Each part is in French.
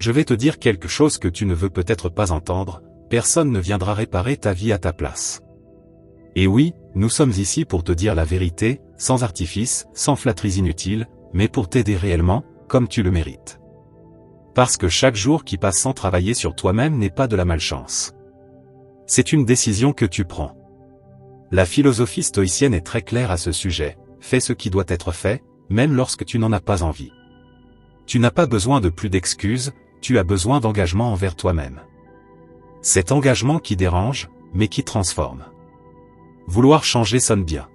Je vais te dire quelque chose que tu ne veux peut-être pas entendre, personne ne viendra réparer ta vie à ta place. Et oui, nous sommes ici pour te dire la vérité, sans artifice, sans flatteries inutiles, mais pour t'aider réellement, comme tu le mérites. Parce que chaque jour qui passe sans travailler sur toi-même n'est pas de la malchance. C'est une décision que tu prends. La philosophie stoïcienne est très claire à ce sujet, fais ce qui doit être fait, même lorsque tu n'en as pas envie. Tu n'as pas besoin de plus d'excuses, tu as besoin d'engagement envers toi-même. Cet engagement qui dérange, mais qui transforme. Vouloir changer sonne bien.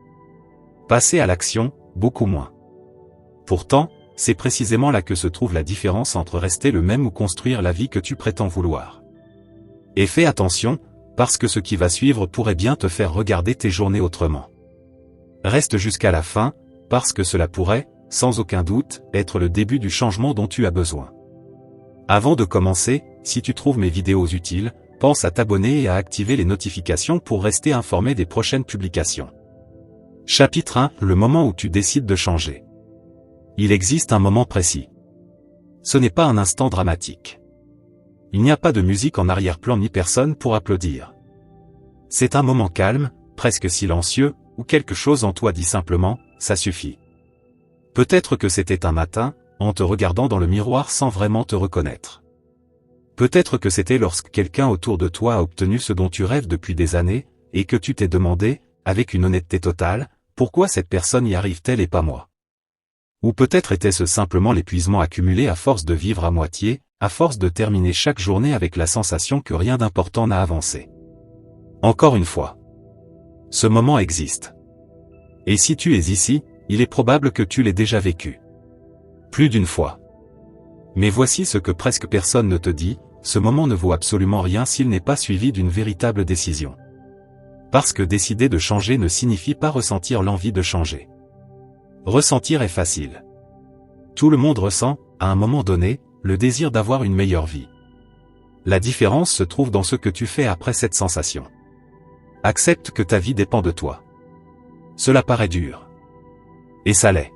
Passer à l'action, beaucoup moins. Pourtant, c'est précisément là que se trouve la différence entre rester le même ou construire la vie que tu prétends vouloir. Et fais attention, parce que ce qui va suivre pourrait bien te faire regarder tes journées autrement. Reste jusqu'à la fin, parce que cela pourrait, sans aucun doute, être le début du changement dont tu as besoin. Avant de commencer, si tu trouves mes vidéos utiles, pense à t'abonner et à activer les notifications pour rester informé des prochaines publications. Chapitre 1, le moment où tu décides de changer. Il existe un moment précis. Ce n'est pas un instant dramatique. Il n'y a pas de musique en arrière-plan ni personne pour applaudir. C'est un moment calme, presque silencieux, où quelque chose en toi dit simplement « ça suffit ». Peut-être que c'était un matin, en te regardant dans le miroir sans vraiment te reconnaître. Peut-être que c'était lorsque quelqu'un autour de toi a obtenu ce dont tu rêves depuis des années, et que tu t'es demandé, avec une honnêteté totale, pourquoi cette personne y arrive-t-elle et pas moi? Ou peut-être était-ce simplement l'épuisement accumulé à force de vivre à moitié, à force de terminer chaque journée avec la sensation que rien d'important n'a avancé. Encore une fois. Ce moment existe. Et si tu es ici, il est probable que tu l'aies déjà vécu. Plus d'une fois. Mais voici ce que presque personne ne te dit, ce moment ne vaut absolument rien s'il n'est pas suivi d'une véritable décision. Parce que décider de changer ne signifie pas ressentir l'envie de changer. Ressentir est facile. Tout le monde ressent, à un moment donné, le désir d'avoir une meilleure vie. La différence se trouve dans ce que tu fais après cette sensation. Accepte que ta vie dépend de toi. Cela paraît dur. Et ça l'est.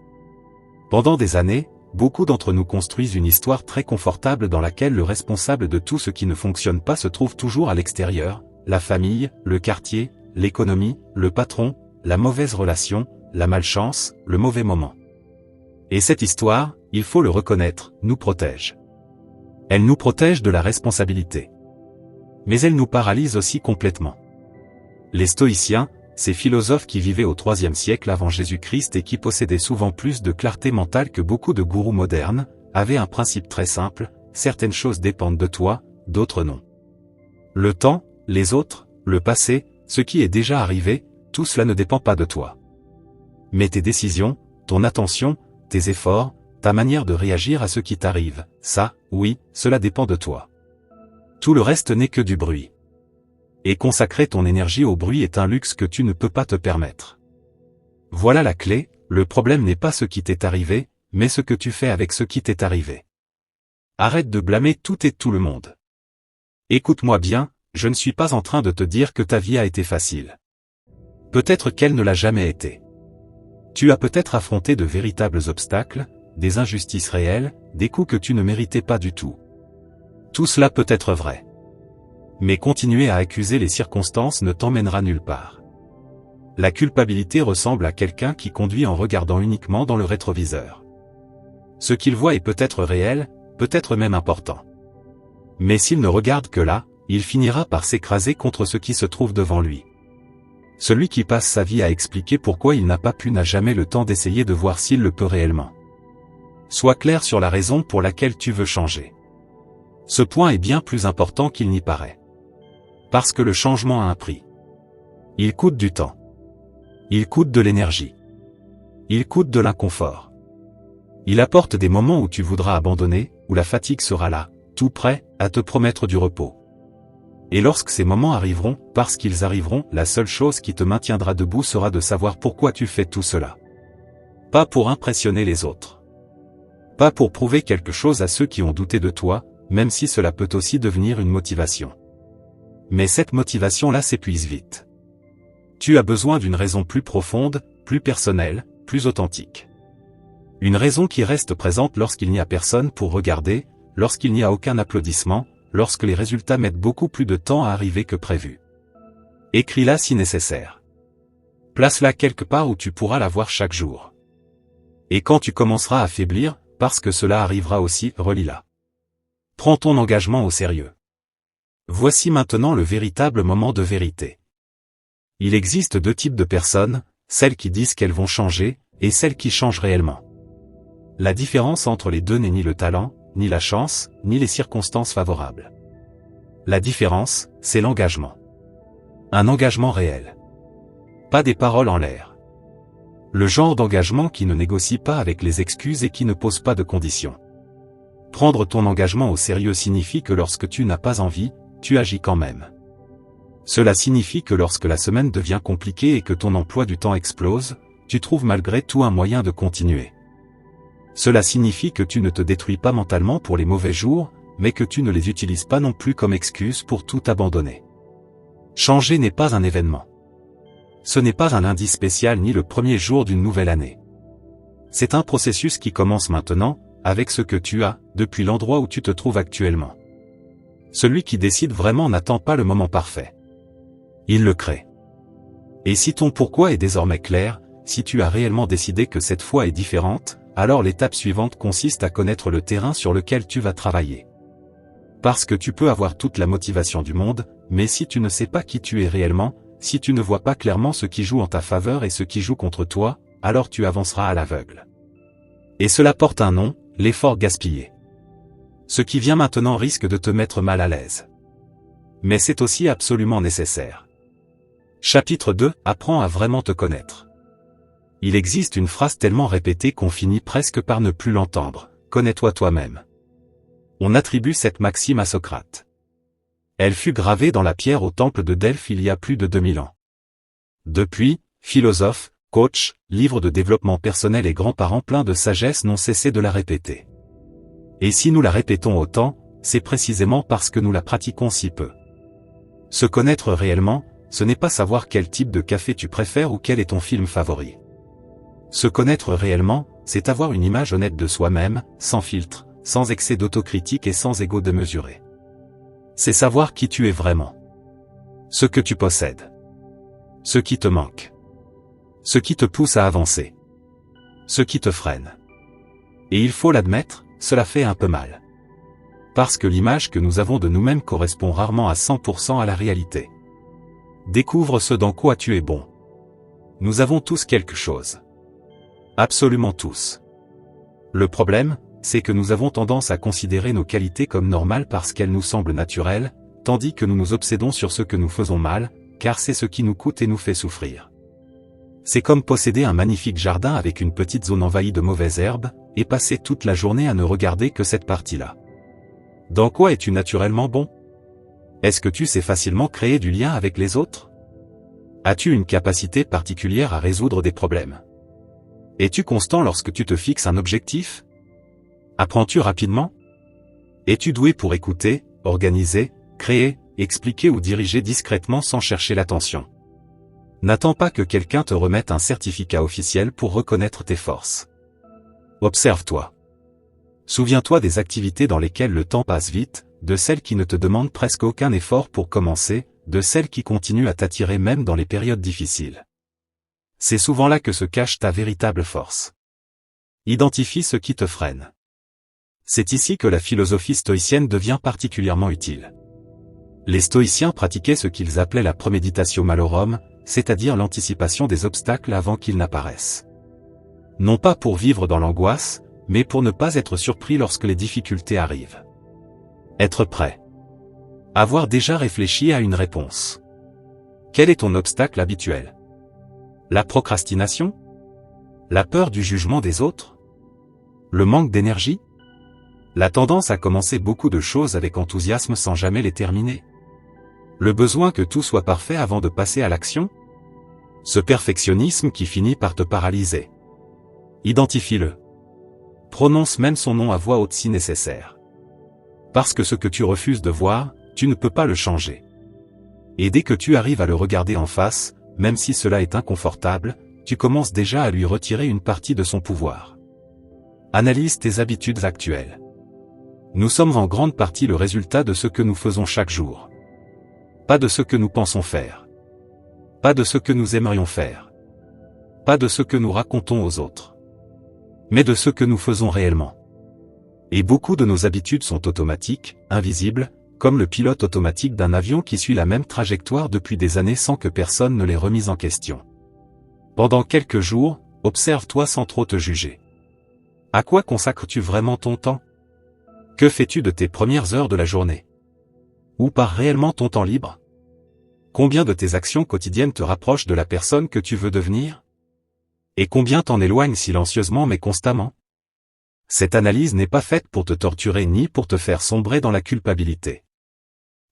Pendant des années, beaucoup d'entre nous construisent une histoire très confortable dans laquelle le responsable de tout ce qui ne fonctionne pas se trouve toujours à l'extérieur, la famille, le quartier, l'économie, le patron, la mauvaise relation, la malchance, le mauvais moment. Et cette histoire, il faut le reconnaître, nous protège. Elle nous protège de la responsabilité. Mais elle nous paralyse aussi complètement. Les stoïciens, ces philosophes qui vivaient au IIIe siècle avant Jésus-Christ et qui possédaient souvent plus de clarté mentale que beaucoup de gourous modernes, avaient un principe très simple, certaines choses dépendent de toi, d'autres non. Le temps, les autres, le passé, ce qui est déjà arrivé, tout cela ne dépend pas de toi. Mais tes décisions, ton attention, tes efforts, ta manière de réagir à ce qui t'arrive, ça, oui, cela dépend de toi. Tout le reste n'est que du bruit. Et consacrer ton énergie au bruit est un luxe que tu ne peux pas te permettre. Voilà la clé, le problème n'est pas ce qui t'est arrivé, mais ce que tu fais avec ce qui t'est arrivé. Arrête de blâmer tout et tout le monde. Écoute-moi bien, je ne suis pas en train de te dire que ta vie a été facile. Peut-être qu'elle ne l'a jamais été. Tu as peut-être affronté de véritables obstacles, des injustices réelles, des coups que tu ne méritais pas du tout. Tout cela peut être vrai. Mais continuer à accuser les circonstances ne t'emmènera nulle part. La culpabilité ressemble à quelqu'un qui conduit en regardant uniquement dans le rétroviseur. Ce qu'il voit est peut-être réel, peut-être même important. Mais s'il ne regarde que là, il finira par s'écraser contre ce qui se trouve devant lui. Celui qui passe sa vie à expliquer pourquoi il n'a pas pu n'a jamais le temps d'essayer de voir s'il le peut réellement. Sois clair sur la raison pour laquelle tu veux changer. Ce point est bien plus important qu'il n'y paraît. Parce que le changement a un prix. Il coûte du temps. Il coûte de l'énergie. Il coûte de l'inconfort. Il apporte des moments où tu voudras abandonner, où la fatigue sera là, tout prêt, à te promettre du repos. Et lorsque ces moments arriveront, parce qu'ils arriveront, la seule chose qui te maintiendra debout sera de savoir pourquoi tu fais tout cela. Pas pour impressionner les autres. Pas pour prouver quelque chose à ceux qui ont douté de toi, même si cela peut aussi devenir une motivation. Mais cette motivation-là s'épuise vite. Tu as besoin d'une raison plus profonde, plus personnelle, plus authentique. Une raison qui reste présente lorsqu'il n'y a personne pour regarder, lorsqu'il n'y a aucun applaudissement, lorsque les résultats mettent beaucoup plus de temps à arriver que prévu. Écris-la si nécessaire. Place-la quelque part où tu pourras la voir chaque jour. Et quand tu commenceras à faiblir, parce que cela arrivera aussi, relis-la. Prends ton engagement au sérieux. Voici maintenant le véritable moment de vérité. Il existe deux types de personnes, celles qui disent qu'elles vont changer, et celles qui changent réellement. La différence entre les deux n'est ni le talent, ni la chance, ni les circonstances favorables. La différence, c'est l'engagement. Un engagement réel. Pas des paroles en l'air. Le genre d'engagement qui ne négocie pas avec les excuses et qui ne pose pas de conditions. Prendre ton engagement au sérieux signifie que lorsque tu n'as pas envie, tu agis quand même. Cela signifie que lorsque la semaine devient compliquée et que ton emploi du temps explose, tu trouves malgré tout un moyen de continuer. Cela signifie que tu ne te détruis pas mentalement pour les mauvais jours, mais que tu ne les utilises pas non plus comme excuse pour tout abandonner. Changer n'est pas un événement. Ce n'est pas un lundi spécial ni le premier jour d'une nouvelle année. C'est un processus qui commence maintenant, avec ce que tu as, depuis l'endroit où tu te trouves actuellement. Celui qui décide vraiment n'attend pas le moment parfait. Il le crée. Et si ton pourquoi est désormais clair, si tu as réellement décidé que cette fois est différente, alors l'étape suivante consiste à connaître le terrain sur lequel tu vas travailler. Parce que tu peux avoir toute la motivation du monde, mais si tu ne sais pas qui tu es réellement, si tu ne vois pas clairement ce qui joue en ta faveur et ce qui joue contre toi, alors tu avanceras à l'aveugle. Et cela porte un nom, l'effort gaspillé. Ce qui vient maintenant risque de te mettre mal à l'aise. Mais c'est aussi absolument nécessaire. Chapitre 2, apprends à vraiment te connaître. Il existe une phrase tellement répétée qu'on finit presque par ne plus l'entendre, connais-toi toi-même. On attribue cette maxime à Socrate. Elle fut gravée dans la pierre au temple de Delphes il y a plus de 2000 ans. Depuis, philosophes, coachs, livres de développement personnel et grands-parents pleins de sagesse n'ont cessé de la répéter. Et si nous la répétons autant, c'est précisément parce que nous la pratiquons si peu. Se connaître réellement, ce n'est pas savoir quel type de café tu préfères ou quel est ton film favori. Se connaître réellement, c'est avoir une image honnête de soi-même, sans filtre, sans excès d'autocritique et sans ego démesuré. C'est savoir qui tu es vraiment. Ce que tu possèdes. Ce qui te manque. Ce qui te pousse à avancer. Ce qui te freine. Et il faut l'admettre, cela fait un peu mal. Parce que l'image que nous avons de nous-mêmes correspond rarement à 100% à la réalité. Découvre ce dans quoi tu es bon. Nous avons tous quelque chose. Absolument tous. Le problème, c'est que nous avons tendance à considérer nos qualités comme normales parce qu'elles nous semblent naturelles, tandis que nous nous obsédons sur ce que nous faisons mal, car c'est ce qui nous coûte et nous fait souffrir. C'est comme posséder un magnifique jardin avec une petite zone envahie de mauvaises herbes, et passer toute la journée à ne regarder que cette partie-là. Dans quoi es-tu naturellement bon? Est-ce que tu sais facilement créer du lien avec les autres? As-tu une capacité particulière à résoudre des problèmes? Es-tu constant lorsque tu te fixes un objectif? Apprends-tu rapidement? Es-tu doué pour écouter, organiser, créer, expliquer ou diriger discrètement sans chercher l'attention? N'attends pas que quelqu'un te remette un certificat officiel pour reconnaître tes forces. Observe-toi. Souviens-toi des activités dans lesquelles le temps passe vite, de celles qui ne te demandent presque aucun effort pour commencer, de celles qui continuent à t'attirer même dans les périodes difficiles. C'est souvent là que se cache ta véritable force. Identifie ce qui te freine. C'est ici que la philosophie stoïcienne devient particulièrement utile. Les stoïciens pratiquaient ce qu'ils appelaient la premeditatio malorum, c'est-à-dire l'anticipation des obstacles avant qu'ils n'apparaissent. Non pas pour vivre dans l'angoisse, mais pour ne pas être surpris lorsque les difficultés arrivent. Être prêt. Avoir déjà réfléchi à une réponse. Quel est ton obstacle habituel? La procrastination? La peur du jugement des autres? Le manque d'énergie? La tendance à commencer beaucoup de choses avec enthousiasme sans jamais les terminer? Le besoin que tout soit parfait avant de passer à l'action? Ce perfectionnisme qui finit par te paralyser. Identifie-le. Prononce même son nom à voix haute si nécessaire. Parce que ce que tu refuses de voir, tu ne peux pas le changer. Et dès que tu arrives à le regarder en face, même si cela est inconfortable, tu commences déjà à lui retirer une partie de son pouvoir. Analyse tes habitudes actuelles. Nous sommes en grande partie le résultat de ce que nous faisons chaque jour. Pas de ce que nous pensons faire. Pas de ce que nous aimerions faire. Pas de ce que nous racontons aux autres. Mais de ce que nous faisons réellement. Et beaucoup de nos habitudes sont automatiques, invisibles, comme le pilote automatique d'un avion qui suit la même trajectoire depuis des années sans que personne ne l'ait remise en question. Pendant quelques jours, observe-toi sans trop te juger. À quoi consacres-tu vraiment ton temps? Que fais-tu de tes premières heures de la journée? Où part réellement ton temps libre? Combien de tes actions quotidiennes te rapprochent de la personne que tu veux devenir? Et combien t'en éloignent silencieusement mais constamment? Cette analyse n'est pas faite pour te torturer ni pour te faire sombrer dans la culpabilité.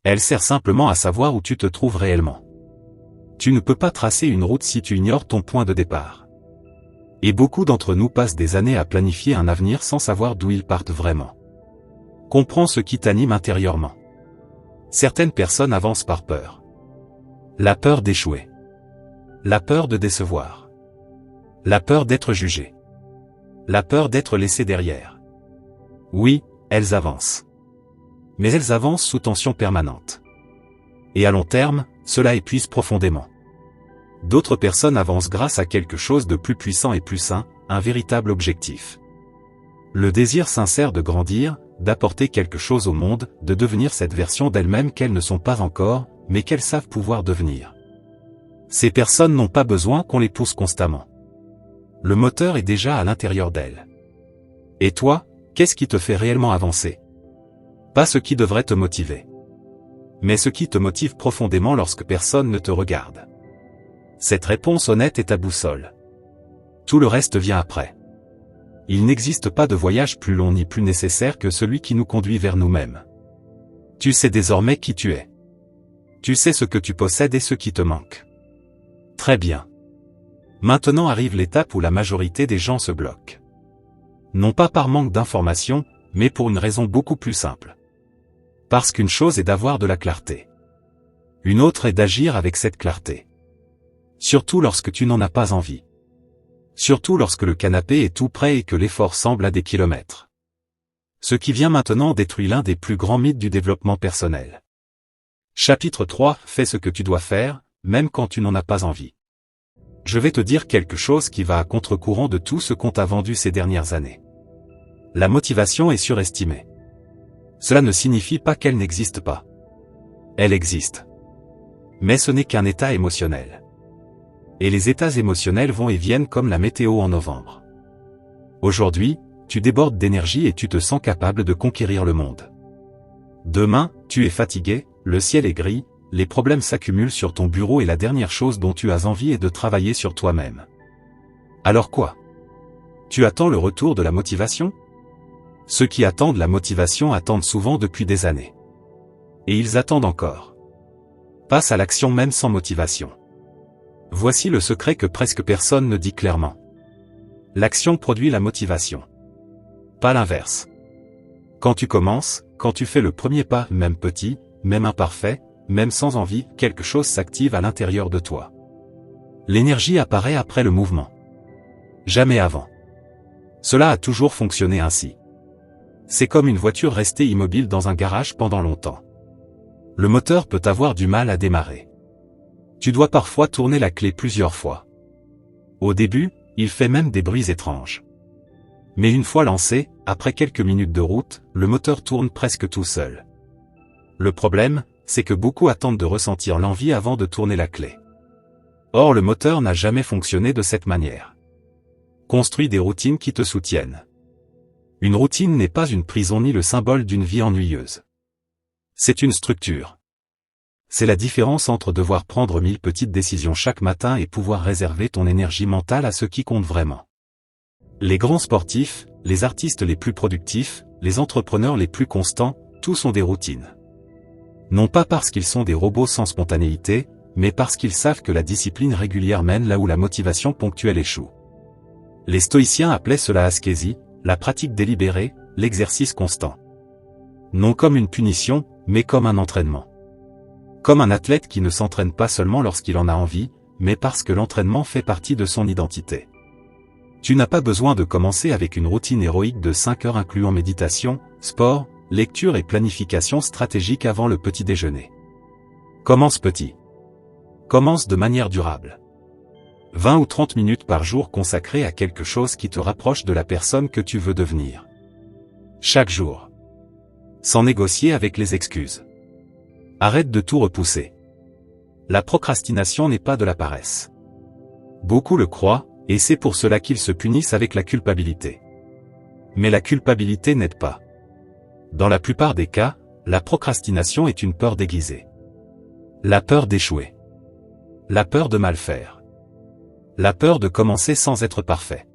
Elle sert simplement à savoir où tu te trouves réellement. Tu ne peux pas tracer une route si tu ignores ton point de départ. Et beaucoup d'entre nous passent des années à planifier un avenir sans savoir d'où ils partent vraiment. Comprends ce qui t'anime intérieurement. Certaines personnes avancent par peur. La peur d'échouer. La peur de décevoir. La peur d'être jugé. La peur d'être laissé derrière. Oui, elles avancent. Mais elles avancent sous tension permanente. Et à long terme, cela épuise profondément. D'autres personnes avancent grâce à quelque chose de plus puissant et plus sain, un véritable objectif. Le désir sincère de grandir, d'apporter quelque chose au monde, de devenir cette version d'elles-mêmes qu'elles ne sont pas encore, mais qu'elles savent pouvoir devenir. Ces personnes n'ont pas besoin qu'on les pousse constamment. Le moteur est déjà à l'intérieur d'elles. Et toi, qu'est-ce qui te fait réellement avancer? Pas ce qui devrait te motiver. Mais ce qui te motive profondément lorsque personne ne te regarde. Cette réponse honnête est ta boussole. Tout le reste vient après. Il n'existe pas de voyage plus long ni plus nécessaire que celui qui nous conduit vers nous-mêmes. Tu sais désormais qui tu es. Tu sais ce que tu possèdes et ce qui te manque. Très bien. Maintenant arrive l'étape où la majorité des gens se bloquent. Non pas par manque d'informations, mais pour une raison beaucoup plus simple. Parce qu'une chose est d'avoir de la clarté. Une autre est d'agir avec cette clarté. Surtout lorsque tu n'en as pas envie. Surtout lorsque le canapé est tout prêt et que l'effort semble à des kilomètres. Ce qui vient maintenant détruit l'un des plus grands mythes du développement personnel. Chapitre 3. Fais ce que tu dois faire, même quand tu n'en as pas envie. Je vais te dire quelque chose qui va à contre-courant de tout ce qu'on t'a vendu ces dernières années. La motivation est surestimée. Cela ne signifie pas qu'elle n'existe pas. Elle existe. Mais ce n'est qu'un état émotionnel. Et les états émotionnels vont et viennent comme la météo en novembre. Aujourd'hui, tu débordes d'énergie et tu te sens capable de conquérir le monde. Demain, tu es fatigué, le ciel est gris, les problèmes s'accumulent sur ton bureau et la dernière chose dont tu as envie est de travailler sur toi-même. Alors quoi? Tu attends le retour de la motivation? Ceux qui attendent la motivation attendent souvent depuis des années. Et ils attendent encore. Passe à l'action même sans motivation. Voici le secret que presque personne ne dit clairement. L'action produit la motivation. Pas l'inverse. Quand tu commences, quand tu fais le premier pas, même petit, même imparfait, même sans envie, quelque chose s'active à l'intérieur de toi. L'énergie apparaît après le mouvement. Jamais avant. Cela a toujours fonctionné ainsi. C'est comme une voiture restée immobile dans un garage pendant longtemps. Le moteur peut avoir du mal à démarrer. Tu dois parfois tourner la clé plusieurs fois. Au début, il fait même des bruits étranges. Mais une fois lancé, après quelques minutes de route, le moteur tourne presque tout seul. Le problème, c'est que beaucoup attendent de ressentir l'envie avant de tourner la clé. Or le moteur n'a jamais fonctionné de cette manière. Construis des routines qui te soutiennent. Une routine n'est pas une prison ni le symbole d'une vie ennuyeuse. C'est une structure. C'est la différence entre devoir prendre 1000 petites décisions chaque matin et pouvoir réserver ton énergie mentale à ce qui compte vraiment. Les grands sportifs, les artistes les plus productifs, les entrepreneurs les plus constants, tous ont des routines. Non pas parce qu'ils sont des robots sans spontanéité, mais parce qu'ils savent que la discipline régulière mène là où la motivation ponctuelle échoue. Les stoïciens appelaient cela ascésie, la pratique délibérée, l'exercice constant. Non comme une punition, mais comme un entraînement. Comme un athlète qui ne s'entraîne pas seulement lorsqu'il en a envie, mais parce que l'entraînement fait partie de son identité. Tu n'as pas besoin de commencer avec une routine héroïque de 5 heures incluant méditation, sport, lecture et planification stratégique avant le petit déjeuner. Commence petit. Commence de manière durable. 20 ou 30 minutes par jour consacrées à quelque chose qui te rapproche de la personne que tu veux devenir. Chaque jour. Sans négocier avec les excuses. Arrête de tout repousser. La procrastination n'est pas de la paresse. Beaucoup le croient, et c'est pour cela qu'ils se punissent avec la culpabilité. Mais la culpabilité n'aide pas. Dans la plupart des cas, la procrastination est une peur déguisée. La peur d'échouer. La peur de mal faire. La peur de commencer sans être parfait.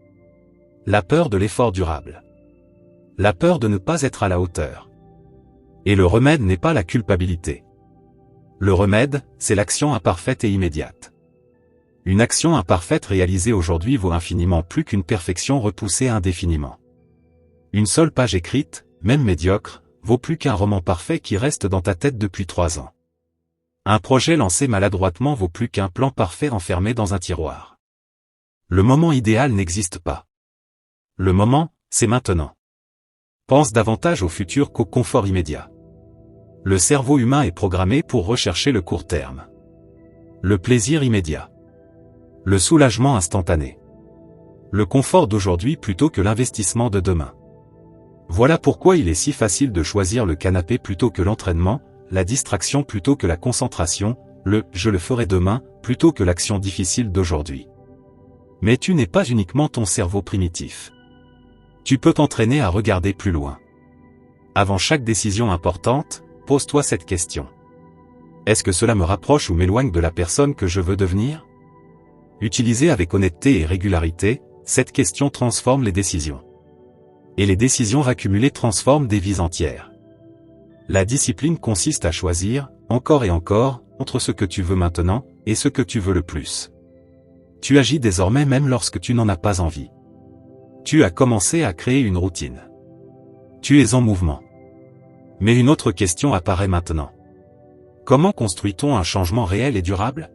La peur de l'effort durable. La peur de ne pas être à la hauteur. Et le remède n'est pas la culpabilité. Le remède, c'est l'action imparfaite et immédiate. Une action imparfaite réalisée aujourd'hui vaut infiniment plus qu'une perfection repoussée indéfiniment. Une seule page écrite, même médiocre, vaut plus qu'un roman parfait qui reste dans ta tête depuis 3 ans. Un projet lancé maladroitement vaut plus qu'un plan parfait enfermé dans un tiroir. Le moment idéal n'existe pas. Le moment, c'est maintenant. Pense davantage au futur qu'au confort immédiat. Le cerveau humain est programmé pour rechercher le court terme. Le plaisir immédiat. Le soulagement instantané. Le confort d'aujourd'hui plutôt que l'investissement de demain. Voilà pourquoi il est si facile de choisir le canapé plutôt que l'entraînement, la distraction plutôt que la concentration, le « je le ferai demain » plutôt que l'action difficile d'aujourd'hui. Mais tu n'es pas uniquement ton cerveau primitif. Tu peux t'entraîner à regarder plus loin. Avant chaque décision importante, pose-toi cette question. Est-ce que cela me rapproche ou m'éloigne de la personne que je veux devenir? Utilisée avec honnêteté et régularité, cette question transforme les décisions. Et les décisions accumulées transforment des vies entières. La discipline consiste à choisir, encore et encore, entre ce que tu veux maintenant, et ce que tu veux le plus. Tu agis désormais même lorsque tu n'en as pas envie. Tu as commencé à créer une routine. Tu es en mouvement. Mais une autre question apparaît maintenant. Comment construit-on un changement réel et durable?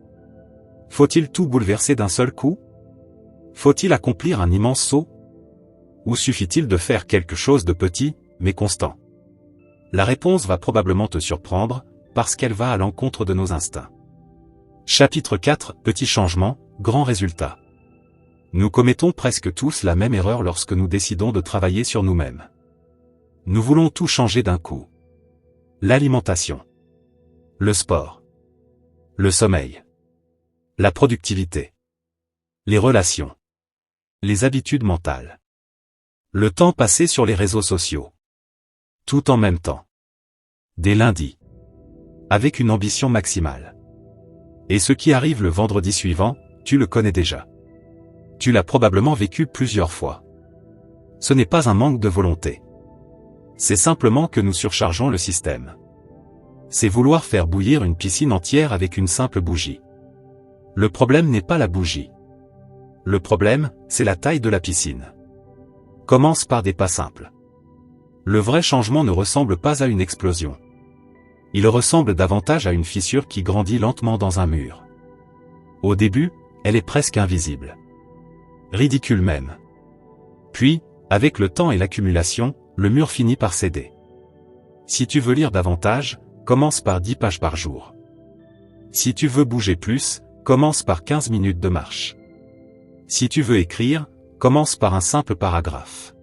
Faut-il tout bouleverser d'un seul coup? Faut-il accomplir un immense saut? Ou suffit-il de faire quelque chose de petit, mais constant? La réponse va probablement te surprendre, parce qu'elle va à l'encontre de nos instincts. Chapitre 4, Petit changement, grand résultat. Nous commettons presque tous la même erreur lorsque nous décidons de travailler sur nous-mêmes. Nous voulons tout changer d'un coup. L'alimentation. Le sport. Le sommeil. La productivité. Les relations. Les habitudes mentales. Le temps passé sur les réseaux sociaux. Tout en même temps. Dès lundi. Avec une ambition maximale. Et ce qui arrive le vendredi suivant, tu le connais déjà. Tu l'as probablement vécu plusieurs fois. Ce n'est pas un manque de volonté. C'est simplement que nous surchargeons le système. C'est vouloir faire bouillir une piscine entière avec une simple bougie. Le problème n'est pas la bougie. Le problème, c'est la taille de la piscine. Commence par des pas simples. Le vrai changement ne ressemble pas à une explosion. Il ressemble davantage à une fissure qui grandit lentement dans un mur. Au début, elle est presque invisible. Ridicule même. Puis, avec le temps et l'accumulation, le mur finit par céder. Si tu veux lire davantage, commence par 10 pages par jour. Si tu veux bouger plus, commence par 15 minutes de marche. Si tu veux écrire, commence par un simple paragraphe.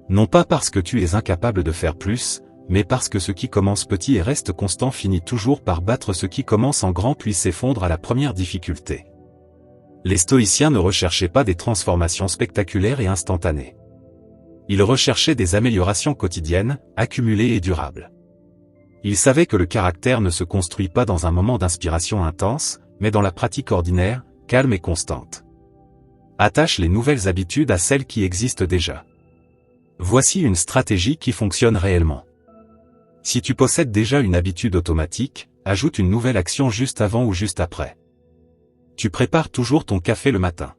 Non pas parce que tu es incapable de faire plus, mais parce que ce qui commence petit et reste constant finit toujours par battre ce qui commence en grand puis s'effondre à la première difficulté. Les stoïciens ne recherchaient pas des transformations spectaculaires et instantanées. Ils recherchaient des améliorations quotidiennes, accumulées et durables. Ils savaient que le caractère ne se construit pas dans un moment d'inspiration intense, mais dans la pratique ordinaire, calme et constante. Attache les nouvelles habitudes à celles qui existent déjà. Voici une stratégie qui fonctionne réellement. Si tu possèdes déjà une habitude automatique, ajoute une nouvelle action juste avant ou juste après. Tu prépares toujours ton café le matin.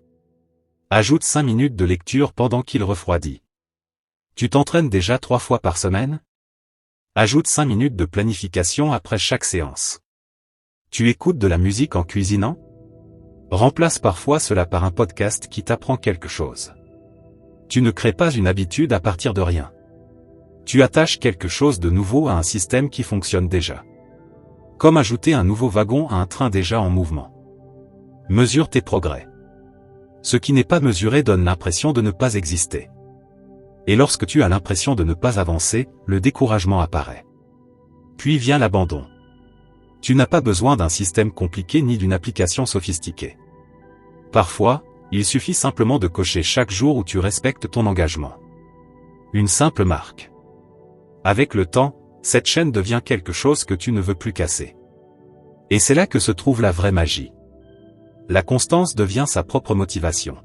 Ajoute 5 minutes de lecture pendant qu'il refroidit. Tu t'entraînes déjà 3 fois par semaine? Ajoute 5 minutes de planification après chaque séance. Tu écoutes de la musique en cuisinant? Remplace parfois cela par un podcast qui t'apprend quelque chose. Tu ne crées pas une habitude à partir de rien. Tu attaches quelque chose de nouveau à un système qui fonctionne déjà. Comme ajouter un nouveau wagon à un train déjà en mouvement. Mesure tes progrès. Ce qui n'est pas mesuré donne l'impression de ne pas exister. Et lorsque tu as l'impression de ne pas avancer, le découragement apparaît. Puis vient l'abandon. Tu n'as pas besoin d'un système compliqué ni d'une application sophistiquée. Parfois, il suffit simplement de cocher chaque jour où tu respectes ton engagement. Une simple marque. Avec le temps, cette chaîne devient quelque chose que tu ne veux plus casser. Et c'est là que se trouve la vraie magie. La constance devient sa propre motivation.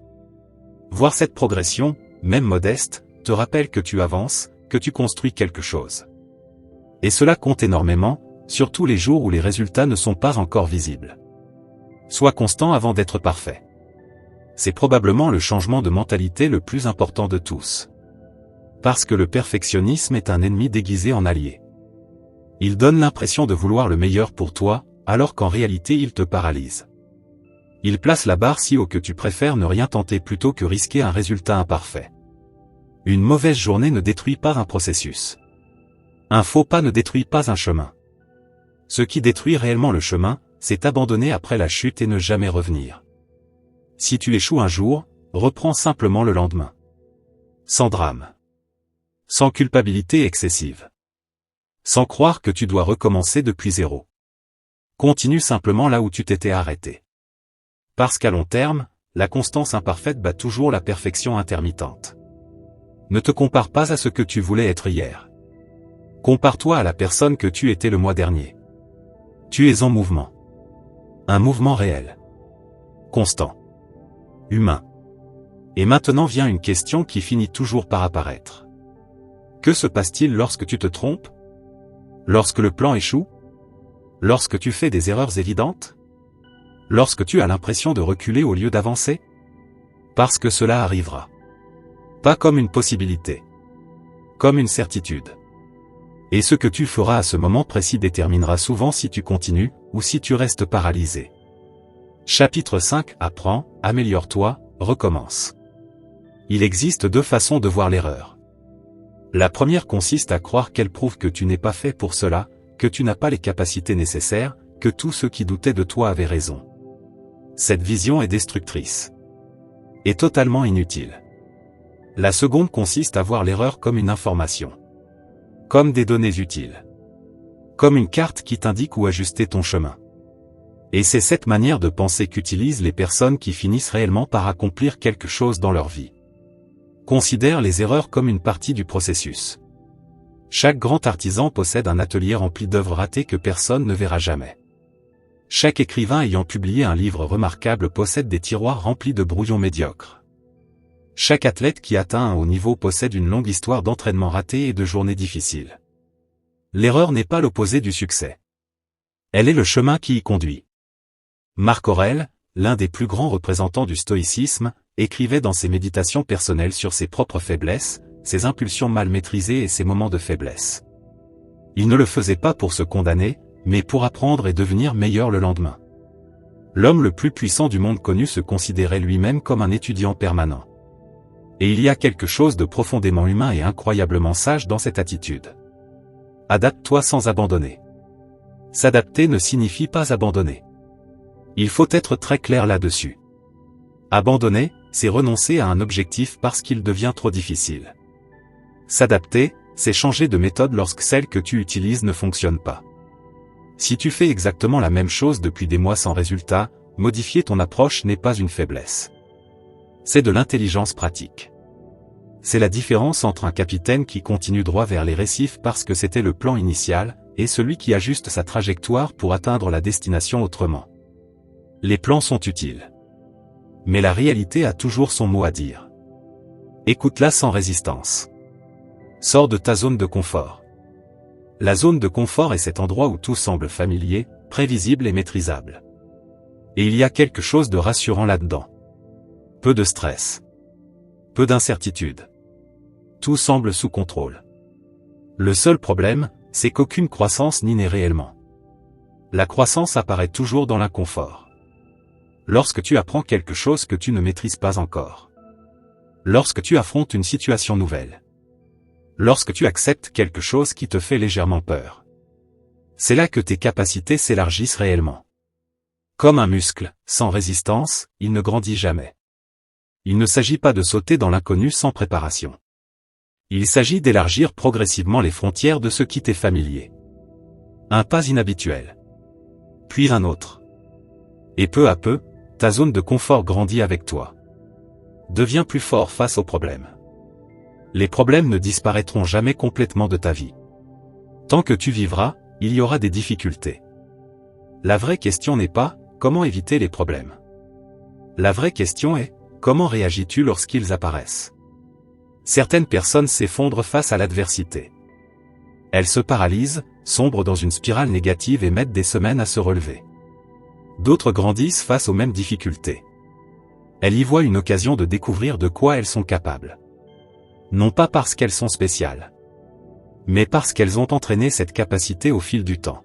Voir cette progression, même modeste, te rappelle que tu avances, que tu construis quelque chose. Et cela compte énormément, surtout les jours où les résultats ne sont pas encore visibles. Sois constant avant d'être parfait. C'est probablement le changement de mentalité le plus important de tous. Parce que le perfectionnisme est un ennemi déguisé en allié. Il donne l'impression de vouloir le meilleur pour toi, alors qu'en réalité il te paralyse. Il place la barre si haut que tu préfères ne rien tenter plutôt que risquer un résultat imparfait. Une mauvaise journée ne détruit pas un processus. Un faux pas ne détruit pas un chemin. Ce qui détruit réellement le chemin, c'est abandonner après la chute et ne jamais revenir. Si tu échoues un jour, reprends simplement le lendemain. Sans drame. Sans culpabilité excessive. Sans croire que tu dois recommencer depuis zéro. Continue simplement là où tu t'étais arrêté. Parce qu'à long terme, la constance imparfaite bat toujours la perfection intermittente. Ne te compare pas à ce que tu voulais être hier. Compare-toi à la personne que tu étais le mois dernier. Tu es en mouvement. Un mouvement réel. Constant. Humain. Et maintenant vient une question qui finit toujours par apparaître. Que se passe-t-il lorsque tu te trompes? Lorsque le plan échoue? Lorsque tu fais des erreurs évidentes? Lorsque tu as l'impression de reculer au lieu d'avancer? Parce que cela arrivera. Pas comme une possibilité. Comme une certitude. Et ce que tu feras à ce moment précis déterminera souvent si tu continues, ou si tu restes paralysé. Chapitre 5. Apprends, améliore-toi, recommence. Il existe deux façons de voir l'erreur. La première consiste à croire qu'elle prouve que tu n'es pas fait pour cela, que tu n'as pas les capacités nécessaires, que tous ceux qui doutaient de toi avaient raison. Cette vision est destructrice. Et totalement inutile. La seconde consiste à voir l'erreur comme une information. Comme des données utiles. Comme une carte qui t'indique où ajuster ton chemin. Et c'est cette manière de penser qu'utilisent les personnes qui finissent réellement par accomplir quelque chose dans leur vie. Considère les erreurs comme une partie du processus. Chaque grand artisan possède un atelier rempli d'œuvres ratées que personne ne verra jamais. Chaque écrivain ayant publié un livre remarquable possède des tiroirs remplis de brouillons médiocres. Chaque athlète qui atteint un haut niveau possède une longue histoire d'entraînement raté et de journées difficiles. L'erreur n'est pas l'opposé du succès. Elle est le chemin qui y conduit. Marc Aurèle, l'un des plus grands représentants du stoïcisme, écrivait dans ses méditations personnelles sur ses propres faiblesses, ses impulsions mal maîtrisées et ses moments de faiblesse. Il ne le faisait pas pour se condamner, mais pour apprendre et devenir meilleur le lendemain. L'homme le plus puissant du monde connu se considérait lui-même comme un étudiant permanent. Et il y a quelque chose de profondément humain et incroyablement sage dans cette attitude. Adapte-toi sans abandonner. S'adapter ne signifie pas abandonner. Il faut être très clair là-dessus. Abandonner, c'est renoncer à un objectif parce qu'il devient trop difficile. S'adapter, c'est changer de méthode lorsque celle que tu utilises ne fonctionne pas. Si tu fais exactement la même chose depuis des mois sans résultat, modifier ton approche n'est pas une faiblesse. C'est de l'intelligence pratique. C'est la différence entre un capitaine qui continue droit vers les récifs parce que c'était le plan initial, et celui qui ajuste sa trajectoire pour atteindre la destination autrement. Les plans sont utiles. Mais la réalité a toujours son mot à dire. Écoute-la sans résistance. Sors de ta zone de confort. La zone de confort est cet endroit où tout semble familier, prévisible et maîtrisable. Et il y a quelque chose de rassurant là-dedans. Peu de stress. Peu d'incertitude. Tout semble sous contrôle. Le seul problème, c'est qu'aucune croissance n'y n'est réellement. La croissance apparaît toujours dans l'inconfort. Lorsque tu apprends quelque chose que tu ne maîtrises pas encore. Lorsque tu affrontes une situation nouvelle. Lorsque tu acceptes quelque chose qui te fait légèrement peur, c'est là que tes capacités s'élargissent réellement. Comme un muscle, sans résistance, il ne grandit jamais. Il ne s'agit pas de sauter dans l'inconnu sans préparation. Il s'agit d'élargir progressivement les frontières de ce qui t'est familier. Un pas inhabituel. Puis un autre. Et peu à peu, ta zone de confort grandit avec toi. Deviens plus fort face aux problèmes. Les problèmes ne disparaîtront jamais complètement de ta vie. Tant que tu vivras, il y aura des difficultés. La vraie question n'est pas « comment éviter les problèmes ?» La vraie question est « comment réagis-tu lorsqu'ils apparaissent ?» Certaines personnes s'effondrent face à l'adversité. Elles se paralysent, sombrent dans une spirale négative et mettent des semaines à se relever. D'autres grandissent face aux mêmes difficultés. Elles y voient une occasion de découvrir de quoi elles sont capables. Non pas parce qu'elles sont spéciales, mais parce qu'elles ont entraîné cette capacité au fil du temps.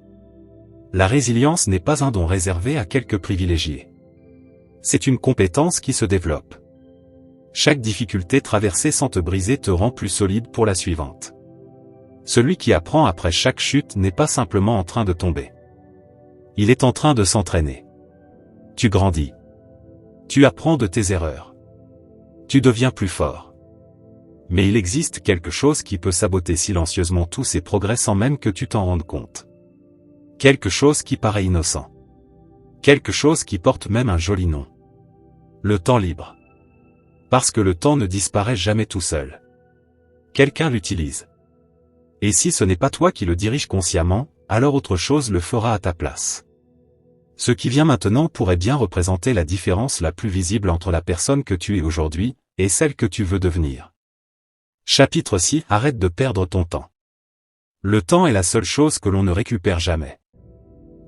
La résilience n'est pas un don réservé à quelques privilégiés. C'est une compétence qui se développe. Chaque difficulté traversée sans te briser te rend plus solide pour la suivante. Celui qui apprend après chaque chute n'est pas simplement en train de tomber. Il est en train de s'entraîner. Tu grandis. Tu apprends de tes erreurs. Tu deviens plus fort. Mais il existe quelque chose qui peut saboter silencieusement tous ces progrès sans même que tu t'en rendes compte. Quelque chose qui paraît innocent. Quelque chose qui porte même un joli nom. Le temps libre. Parce que le temps ne disparaît jamais tout seul. Quelqu'un l'utilise. Et si ce n'est pas toi qui le dirige consciemment, alors autre chose le fera à ta place. Ce qui vient maintenant pourrait bien représenter la différence la plus visible entre la personne que tu es aujourd'hui, et celle que tu veux devenir. Chapitre 6. Arrête de perdre ton temps. Le temps est la seule chose que l'on ne récupère jamais.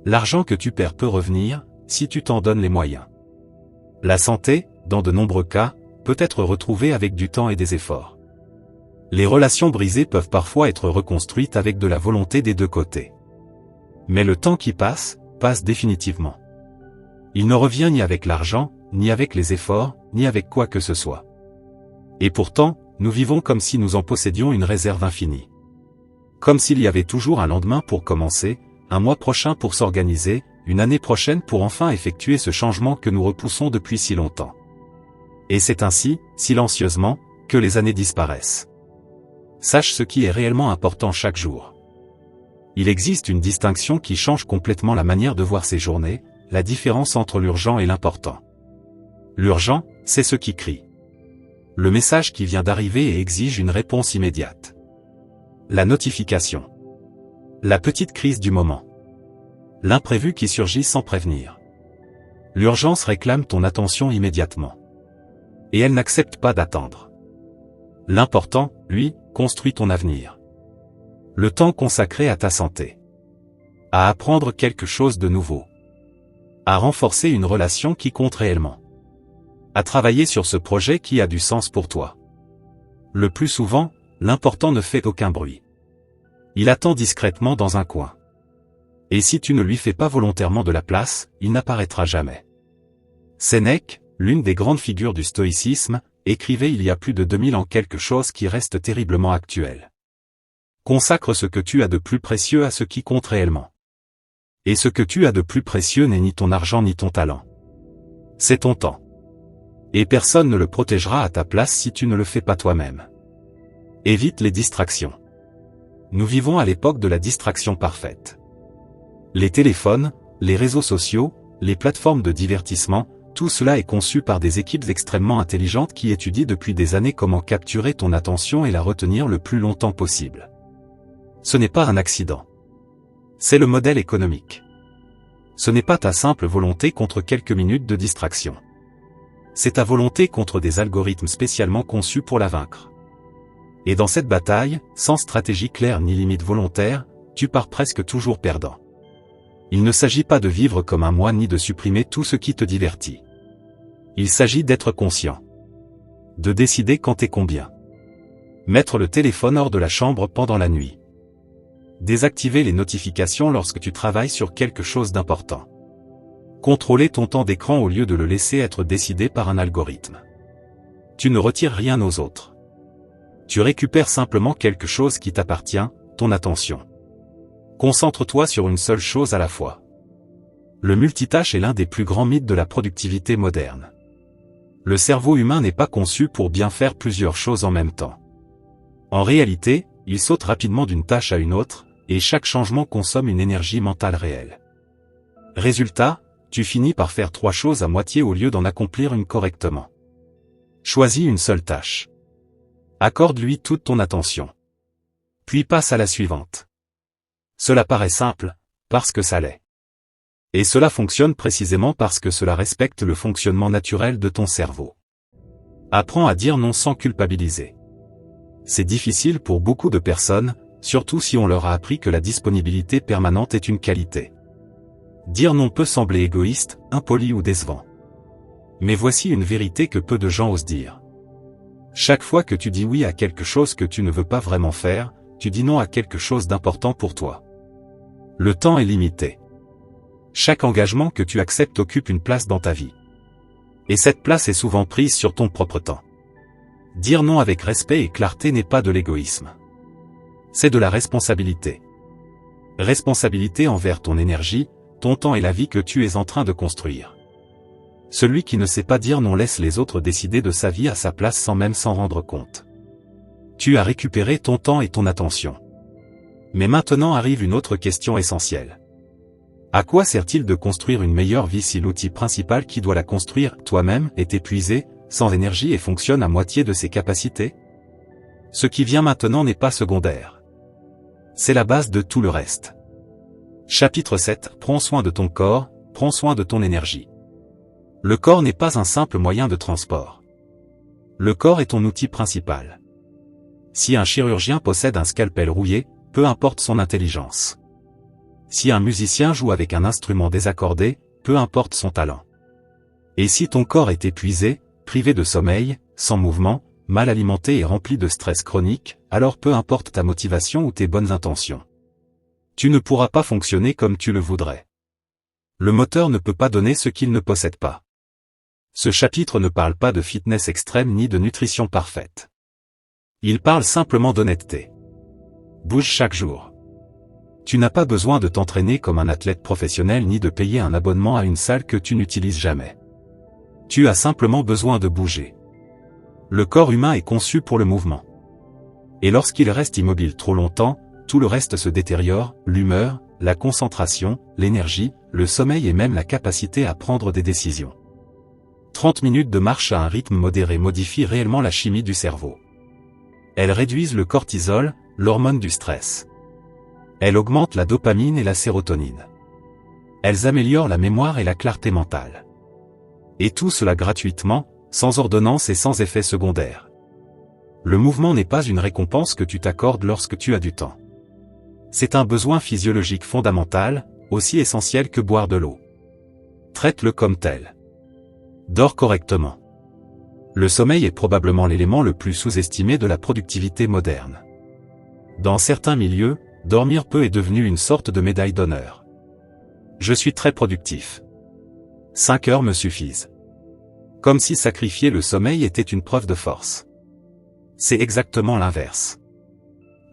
L'argent que tu perds peut revenir, si tu t'en donnes les moyens. La santé, dans de nombreux cas, peut être retrouvée avec du temps et des efforts. Les relations brisées peuvent parfois être reconstruites avec de la volonté des deux côtés. Mais le temps qui passe, passe définitivement. Il ne revient ni avec l'argent, ni avec les efforts, ni avec quoi que ce soit. Et pourtant, nous vivons comme si nous en possédions une réserve infinie. Comme s'il y avait toujours un lendemain pour commencer, un mois prochain pour s'organiser, une année prochaine pour enfin effectuer ce changement que nous repoussons depuis si longtemps. Et c'est ainsi, silencieusement, que les années disparaissent. Sache ce qui est réellement important chaque jour. Il existe une distinction qui change complètement la manière de voir ces journées, la différence entre l'urgent et l'important. L'urgent, c'est ce qui crie. Le message qui vient d'arriver et exige une réponse immédiate. La notification. La petite crise du moment. L'imprévu qui surgit sans prévenir. L'urgence réclame ton attention immédiatement. Et elle n'accepte pas d'attendre. L'important, lui, construit ton avenir. Le temps consacré à ta santé. À apprendre quelque chose de nouveau. À renforcer une relation qui compte réellement. À travailler sur ce projet qui a du sens pour toi. Le plus souvent, l'important ne fait aucun bruit. Il attend discrètement dans un coin. Et si tu ne lui fais pas volontairement de la place, il n'apparaîtra jamais. Sénèque, l'une des grandes figures du stoïcisme, écrivait il y a plus de 2000 ans quelque chose qui reste terriblement actuel. Consacre ce que tu as de plus précieux à ce qui compte réellement. Et ce que tu as de plus précieux n'est ni ton argent ni ton talent. C'est ton temps. Et personne ne le protégera à ta place si tu ne le fais pas toi-même. Évite les distractions. Nous vivons à l'époque de la distraction parfaite. Les téléphones, les réseaux sociaux, les plateformes de divertissement, tout cela est conçu par des équipes extrêmement intelligentes qui étudient depuis des années comment capturer ton attention et la retenir le plus longtemps possible. Ce n'est pas un accident. C'est le modèle économique. Ce n'est pas ta simple volonté contre quelques minutes de distraction. C'est ta volonté contre des algorithmes spécialement conçus pour la vaincre. Et dans cette bataille, sans stratégie claire ni limite volontaire, tu pars presque toujours perdant. Il ne s'agit pas de vivre comme un moine ni de supprimer tout ce qui te divertit. Il s'agit d'être conscient. De décider quand et combien. Mettre le téléphone hors de la chambre pendant la nuit. Désactiver les notifications lorsque tu travailles sur quelque chose d'important. Contrôler ton temps d'écran au lieu de le laisser être décidé par un algorithme. Tu ne retires rien aux autres. Tu récupères simplement quelque chose qui t'appartient, ton attention. Concentre-toi sur une seule chose à la fois. Le multitâche est l'un des plus grands mythes de la productivité moderne. Le cerveau humain n'est pas conçu pour bien faire plusieurs choses en même temps. En réalité, il saute rapidement d'une tâche à une autre, et chaque changement consomme une énergie mentale réelle. Résultat, tu finis par faire 3 choses à moitié au lieu d'en accomplir une correctement. Choisis une seule tâche. Accorde-lui toute ton attention. Puis passe à la suivante. Cela paraît simple, parce que ça l'est. Et cela fonctionne précisément parce que cela respecte le fonctionnement naturel de ton cerveau. Apprends à dire non sans culpabiliser. C'est difficile pour beaucoup de personnes, surtout si on leur a appris que la disponibilité permanente est une qualité. Dire non peut sembler égoïste, impoli ou décevant. Mais voici une vérité que peu de gens osent dire. Chaque fois que tu dis oui à quelque chose que tu ne veux pas vraiment faire, tu dis non à quelque chose d'important pour toi. Le temps est limité. Chaque engagement que tu acceptes occupe une place dans ta vie. Et cette place est souvent prise sur ton propre temps. Dire non avec respect et clarté n'est pas de l'égoïsme. C'est de la responsabilité. Responsabilité envers ton énergie, ton temps et la vie que tu es en train de construire. Celui qui ne sait pas dire non laisse les autres décider de sa vie à sa place sans même s'en rendre compte. Tu as récupéré ton temps et ton attention. Mais maintenant arrive une autre question essentielle. À quoi sert-il de construire une meilleure vie si l'outil principal qui doit la construire, toi-même, est épuisé, sans énergie et fonctionne à moitié de ses capacités? Ce qui vient maintenant n'est pas secondaire. C'est la base de tout le reste. Chapitre 7. Prends soin de ton corps, prends soin de ton énergie. Le corps n'est pas un simple moyen de transport. Le corps est ton outil principal. Si un chirurgien possède un scalpel rouillé, peu importe son intelligence. Si un musicien joue avec un instrument désaccordé, peu importe son talent. Et si ton corps est épuisé, privé de sommeil, sans mouvement, mal alimenté et rempli de stress chronique, alors peu importe ta motivation ou tes bonnes intentions. Tu ne pourras pas fonctionner comme tu le voudrais. Le moteur ne peut pas donner ce qu'il ne possède pas. Ce chapitre ne parle pas de fitness extrême ni de nutrition parfaite. Il parle simplement d'honnêteté. Bouge chaque jour. Tu n'as pas besoin de t'entraîner comme un athlète professionnel ni de payer un abonnement à une salle que tu n'utilises jamais. Tu as simplement besoin de bouger. Le corps humain est conçu pour le mouvement. Et lorsqu'il reste immobile trop longtemps, tout le reste se détériore, l'humeur, la concentration, l'énergie, le sommeil et même la capacité à prendre des décisions. 30 minutes de marche à un rythme modéré modifient réellement la chimie du cerveau. Elles réduisent le cortisol, l'hormone du stress. Elles augmentent la dopamine et la sérotonine. Elles améliorent la mémoire et la clarté mentale. Et tout cela gratuitement, sans ordonnance et sans effet secondaire. Le mouvement n'est pas une récompense que tu t'accordes lorsque tu as du temps. C'est un besoin physiologique fondamental, aussi essentiel que boire de l'eau. Traite-le comme tel. Dors correctement. Le sommeil est probablement l'élément le plus sous-estimé de la productivité moderne. Dans certains milieux, dormir peu est devenu une sorte de médaille d'honneur. Je suis très productif. 5 heures me suffisent. Comme si sacrifier le sommeil était une preuve de force. C'est exactement l'inverse.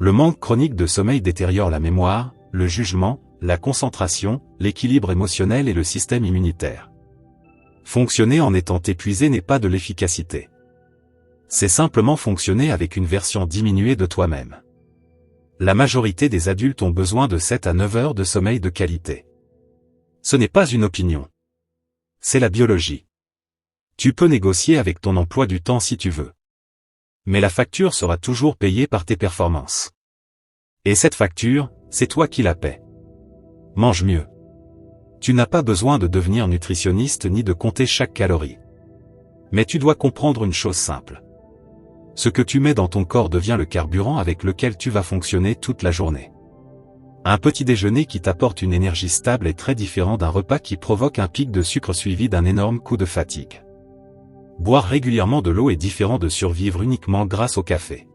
Le manque chronique de sommeil détériore la mémoire, le jugement, la concentration, l'équilibre émotionnel et le système immunitaire. Fonctionner en étant épuisé n'est pas de l'efficacité. C'est simplement fonctionner avec une version diminuée de toi-même. La majorité des adultes ont besoin de 7 à 9 heures de sommeil de qualité. Ce n'est pas une opinion. C'est la biologie. Tu peux négocier avec ton emploi du temps si tu veux. Mais la facture sera toujours payée par tes performances. Et cette facture, c'est toi qui la paies. Mange mieux. Tu n'as pas besoin de devenir nutritionniste ni de compter chaque calorie. Mais tu dois comprendre une chose simple. Ce que tu mets dans ton corps devient le carburant avec lequel tu vas fonctionner toute la journée. Un petit déjeuner qui t'apporte une énergie stable est très différent d'un repas qui provoque un pic de sucre suivi d'un énorme coup de fatigue. Boire régulièrement de l'eau est différent de survivre uniquement grâce au café.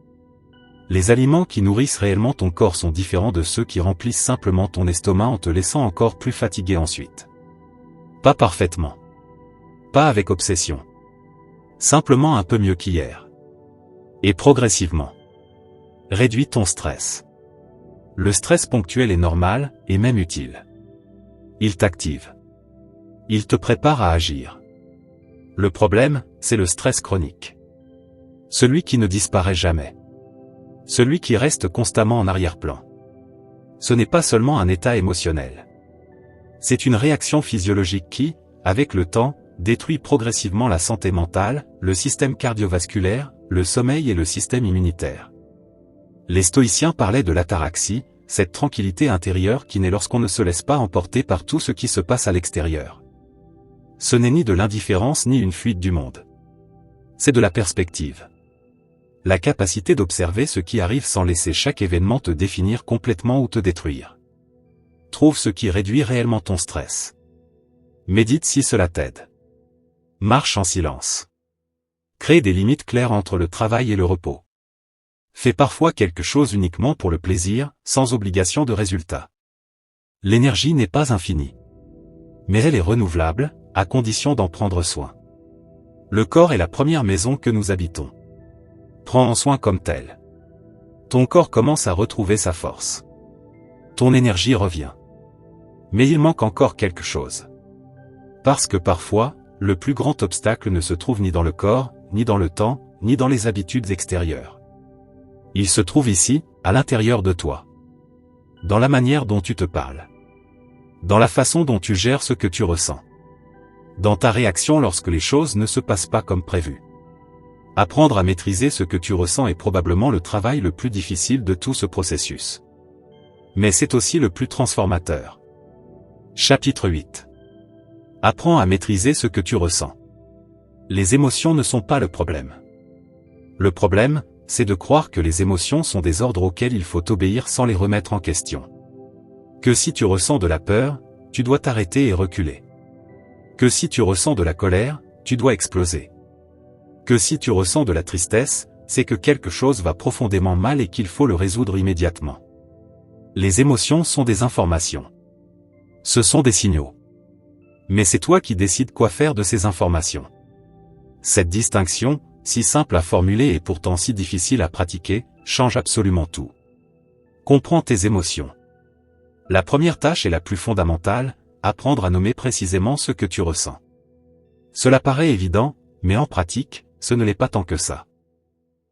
Les aliments qui nourrissent réellement ton corps sont différents de ceux qui remplissent simplement ton estomac en te laissant encore plus fatigué ensuite. Pas parfaitement. Pas avec obsession. Simplement un peu mieux qu'hier. Et progressivement. Réduis ton stress. Le stress ponctuel est normal, et même utile. Il t'active. Il te prépare à agir. Le problème, c'est le stress chronique. Celui qui ne disparaît jamais. Celui qui reste constamment en arrière-plan. Ce n'est pas seulement un état émotionnel. C'est une réaction physiologique qui, avec le temps, détruit progressivement la santé mentale, le système cardiovasculaire, le sommeil et le système immunitaire. Les stoïciens parlaient de l'ataraxie, cette tranquillité intérieure qui naît lorsqu'on ne se laisse pas emporter par tout ce qui se passe à l'extérieur. Ce n'est ni de l'indifférence ni une fuite du monde. C'est de la perspective. La capacité d'observer ce qui arrive sans laisser chaque événement te définir complètement ou te détruire. Trouve ce qui réduit réellement ton stress. Médite si cela t'aide. Marche en silence. Crée des limites claires entre le travail et le repos. Fais parfois quelque chose uniquement pour le plaisir, sans obligation de résultat. L'énergie n'est pas infinie. Mais elle est renouvelable, à condition d'en prendre soin. Le corps est la première maison que nous habitons. Prends-en soin comme tel. Ton corps commence à retrouver sa force. Ton énergie revient. Mais il manque encore quelque chose. Parce que parfois, le plus grand obstacle ne se trouve ni dans le corps, ni dans le temps, ni dans les habitudes extérieures. Il se trouve ici, à l'intérieur de toi. Dans la manière dont tu te parles. Dans la façon dont tu gères ce que tu ressens. Dans ta réaction lorsque les choses ne se passent pas comme prévu. Apprendre à maîtriser ce que tu ressens est probablement le travail le plus difficile de tout ce processus. Mais c'est aussi le plus transformateur. Chapitre 8. Apprends à maîtriser ce que tu ressens. Les émotions ne sont pas le problème. Le problème, c'est de croire que les émotions sont des ordres auxquels il faut obéir sans les remettre en question. Que si tu ressens de la peur, tu dois t'arrêter et reculer. Que si tu ressens de la colère, tu dois exploser. Que si tu ressens de la tristesse, c'est que quelque chose va profondément mal et qu'il faut le résoudre immédiatement. Les émotions sont des informations. Ce sont des signaux. Mais c'est toi qui décides quoi faire de ces informations. Cette distinction, si simple à formuler et pourtant si difficile à pratiquer, change absolument tout. Comprends tes émotions. La première tâche est la plus fondamentale, apprendre à nommer précisément ce que tu ressens. Cela paraît évident, mais en pratique, ce ne l'est pas tant que ça.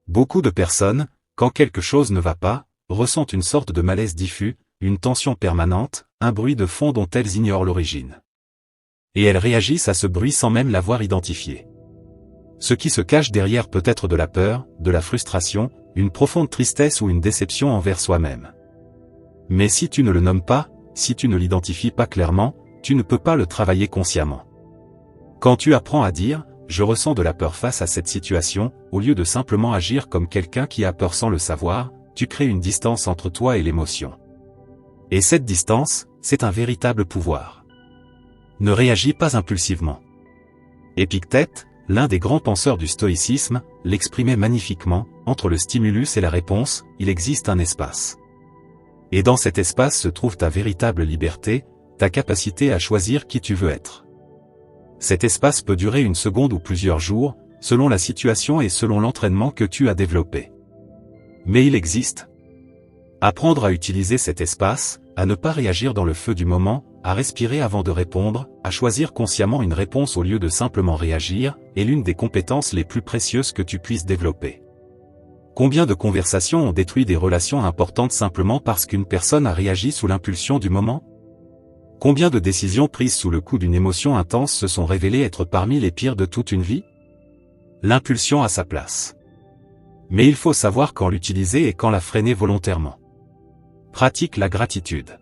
Beaucoup de personnes, quand quelque chose ne va pas, ressentent une sorte de malaise diffus, une tension permanente, un bruit de fond dont elles ignorent l'origine. Et elles réagissent à ce bruit sans même l'avoir identifié. Ce qui se cache derrière peut être de la peur, de la frustration, une profonde tristesse ou une déception envers soi-même. Mais si tu ne le nommes pas, si tu ne l'identifies pas clairement, tu ne peux pas le travailler consciemment. Quand tu apprends à dire « je ressens de la peur face à cette situation », au lieu de simplement agir comme quelqu'un qui a peur sans le savoir, tu crées une distance entre toi et l'émotion. Et cette distance, c'est un véritable pouvoir. Ne réagis pas impulsivement. Épictète, l'un des grands penseurs du stoïcisme, l'exprimait magnifiquement, entre le stimulus et la réponse, il existe un espace. Et dans cet espace se trouve ta véritable liberté, ta capacité à choisir qui tu veux être. Cet espace peut durer une seconde ou plusieurs jours, selon la situation et selon l'entraînement que tu as développé. Mais il existe. Apprendre à utiliser cet espace, à ne pas réagir dans le feu du moment, à respirer avant de répondre, à choisir consciemment une réponse au lieu de simplement réagir, est l'une des compétences les plus précieuses que tu puisses développer. Combien de conversations ont détruit des relations importantes simplement parce qu'une personne a réagi sous l'impulsion du moment ? Combien de décisions prises sous le coup d'une émotion intense se sont révélées être parmi les pires de toute une vie ? L'impulsion a sa place. Mais il faut savoir quand l'utiliser et quand la freiner volontairement. Pratique la gratitude.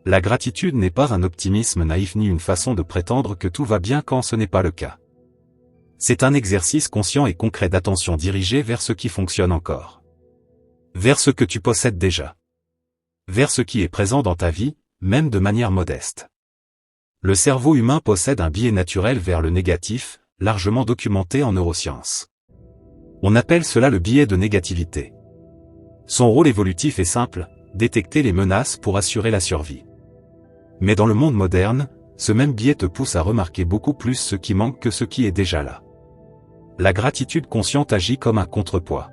La gratitude n'est pas un optimisme naïf ni une façon de prétendre que tout va bien quand ce n'est pas le cas. C'est un exercice conscient et concret d'attention dirigée vers ce qui fonctionne encore. Vers ce que tu possèdes déjà. Vers ce qui est présent dans ta vie, même de manière modeste. Le cerveau humain possède un biais naturel vers le négatif, largement documenté en neurosciences. On appelle cela le biais de négativité. Son rôle évolutif est simple, détecter les menaces pour assurer la survie. Mais dans le monde moderne, ce même biais te pousse à remarquer beaucoup plus ce qui manque que ce qui est déjà là. La gratitude consciente agit comme un contrepoids.